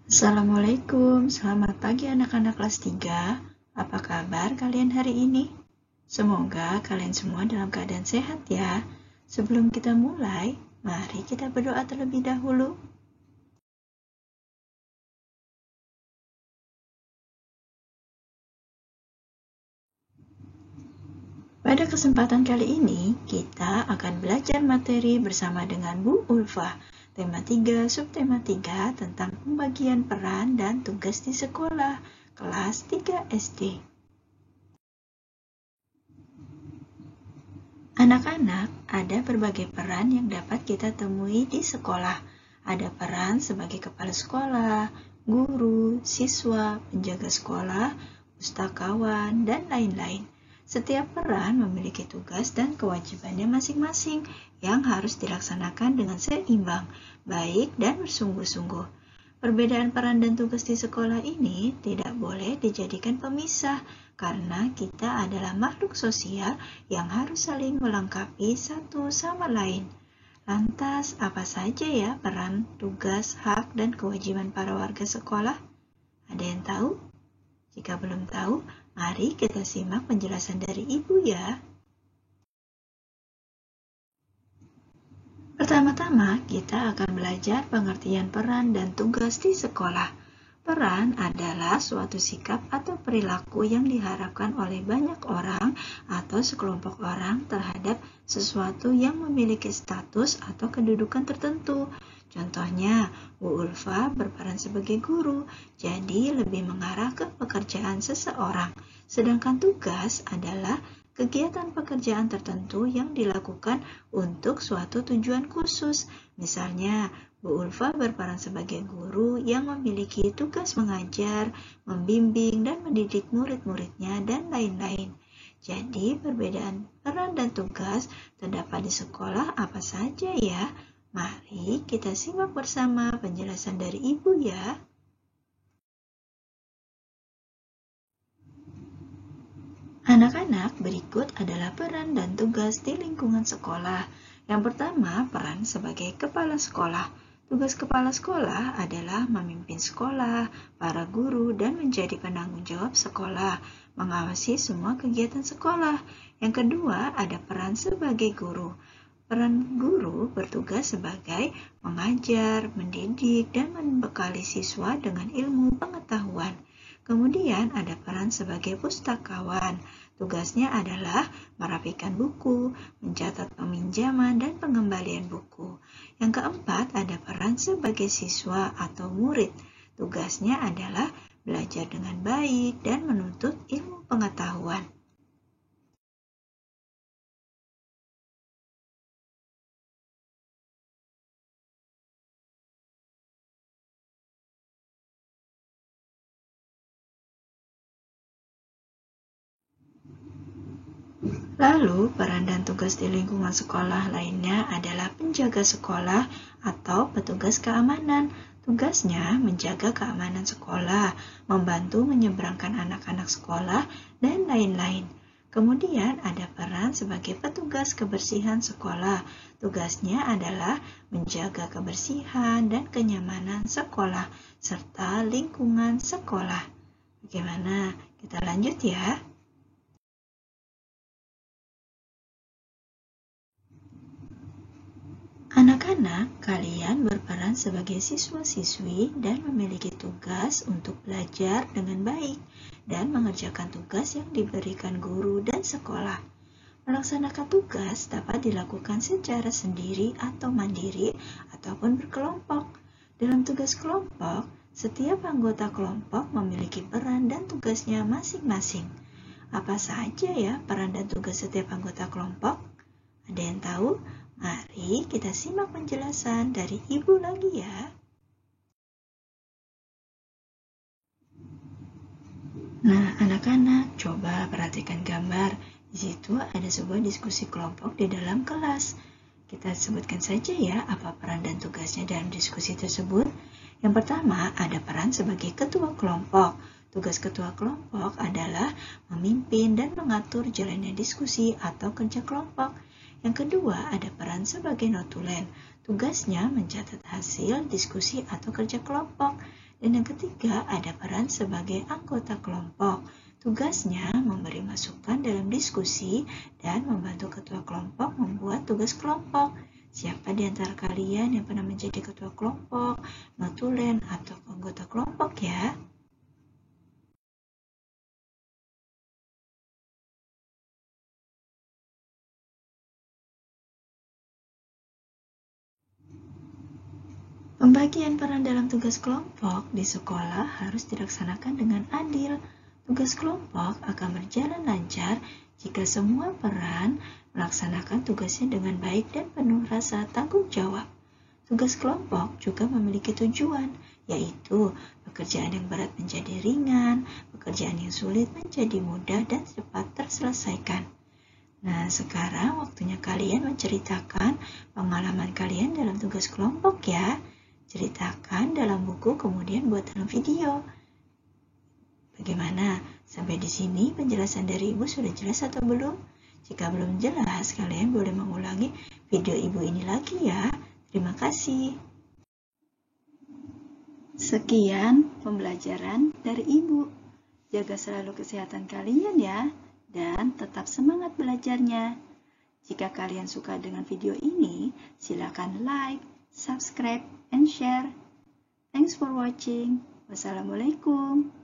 Assalamualaikum, selamat pagi anak-anak kelas 3. Apa kabar kalian hari ini? Semoga kalian semua dalam keadaan sehat ya. Sebelum kita mulai, mari kita berdoa terlebih dahulu. Pada kesempatan kali ini, kita akan belajar materi bersama dengan Bu Ulfa. Tema 3, subtema 3 tentang pembagian peran dan tugas di sekolah, kelas 3 SD. Anak-anak, ada berbagai peran yang dapat kita temui di sekolah. Ada peran sebagai kepala sekolah, guru, siswa, penjaga sekolah, pustakawan, dan lain-lain. Setiap peran memiliki tugas dan kewajibannya masing-masing yang harus dilaksanakan dengan seimbang, baik, dan bersungguh-sungguh. Perbedaan peran dan tugas di sekolah ini tidak boleh dijadikan pemisah karena kita adalah makhluk sosial yang harus saling melengkapi satu sama lain. Lantas, apa saja ya peran, tugas, hak, dan kewajiban para warga sekolah? Ada yang tahu? Jika belum tahu, mari kita simak penjelasan dari Ibu ya. Pertama-tama, kita akan belajar pengertian peran dan tugas di sekolah. Peran adalah suatu sikap atau perilaku yang diharapkan oleh banyak orang atau sekelompok orang terhadap sesuatu yang memiliki status atau kedudukan tertentu. Contohnya, Bu Ulfa berperan sebagai guru, jadi lebih mengarah ke pekerjaan seseorang. Sedangkan tugas adalah kegiatan pekerjaan tertentu yang dilakukan untuk suatu tujuan khusus. Misalnya, Bu Ulfa berperan sebagai guru yang memiliki tugas mengajar, membimbing, dan mendidik murid-muridnya, dan lain-lain. Jadi, perbedaan peran dan tugas terdapat di sekolah apa saja ya? Mari kita simak bersama penjelasan dari Ibu ya. Anak-anak, berikut adalah peran dan tugas di lingkungan sekolah. Yang pertama, peran sebagai kepala sekolah. Tugas kepala sekolah adalah memimpin sekolah, para guru, dan menjadi penanggung jawab sekolah, mengawasi semua kegiatan sekolah. Yang kedua, ada peran sebagai guru. Peran guru bertugas sebagai mengajar, mendidik, dan membekali siswa dengan ilmu pengetahuan. Kemudian ada peran sebagai pustakawan. Tugasnya adalah merapikan buku, mencatat peminjaman dan pengembalian buku. Yang keempat ada peran sebagai siswa atau murid. Tugasnya adalah belajar dengan baik dan menuntut ilmu pengetahuan. Lalu, peran dan tugas di lingkungan sekolah lainnya adalah penjaga sekolah atau petugas keamanan. Tugasnya menjaga keamanan sekolah, membantu menyeberangkan anak-anak sekolah, dan lain-lain. Kemudian ada peran sebagai petugas kebersihan sekolah. Tugasnya adalah menjaga kebersihan dan kenyamanan sekolah, serta lingkungan sekolah. Bagaimana? Kita lanjut ya. Anak-anak, kalian berperan sebagai siswa-siswi dan memiliki tugas untuk belajar dengan baik dan mengerjakan tugas yang diberikan guru dan sekolah. Melaksanakan tugas dapat dilakukan secara sendiri atau mandiri ataupun berkelompok. Dalam tugas kelompok, setiap anggota kelompok memiliki peran dan tugasnya masing-masing. Apa saja ya peran dan tugas setiap anggota kelompok? Ada yang tahu? Mari kita simak penjelasan dari Ibu lagi ya. Nah, anak-anak, coba perhatikan gambar. Di situ ada sebuah diskusi kelompok di dalam kelas. Kita sebutkan saja ya apa peran dan tugasnya dalam diskusi tersebut. Yang pertama, ada peran sebagai ketua kelompok. Tugas ketua kelompok adalah memimpin dan mengatur jalannya diskusi atau kerja kelompok. Yang kedua, ada peran sebagai notulen. Tugasnya mencatat hasil diskusi atau kerja kelompok. Dan yang ketiga, ada peran sebagai anggota kelompok. Tugasnya memberi masukan dalam diskusi dan membantu ketua kelompok membuat tugas kelompok. Siapa di antara kalian yang pernah menjadi ketua kelompok, notulen, atau anggota kelompok ya? Pembagian peran dalam tugas kelompok di sekolah harus dilaksanakan dengan adil. Tugas kelompok akan berjalan lancar jika semua peran melaksanakan tugasnya dengan baik dan penuh rasa tanggung jawab. Tugas kelompok juga memiliki tujuan, yaitu pekerjaan yang berat menjadi ringan, pekerjaan yang sulit menjadi mudah dan cepat terselesaikan. Nah, sekarang waktunya kalian menceritakan pengalaman kalian dalam tugas kelompok ya. Ceritakan dalam buku, kemudian buat dalam video. Bagaimana? Sampai di sini penjelasan dari Ibu sudah jelas atau belum? Jika belum jelas, kalian boleh mengulangi video Ibu ini lagi ya. Terima kasih. Sekian pembelajaran dari Ibu. Jaga selalu kesehatan kalian ya, dan tetap semangat belajarnya. Jika kalian suka dengan video ini, silakan like, subscribe, and share. Thanks for watching. Wassalamualaikum.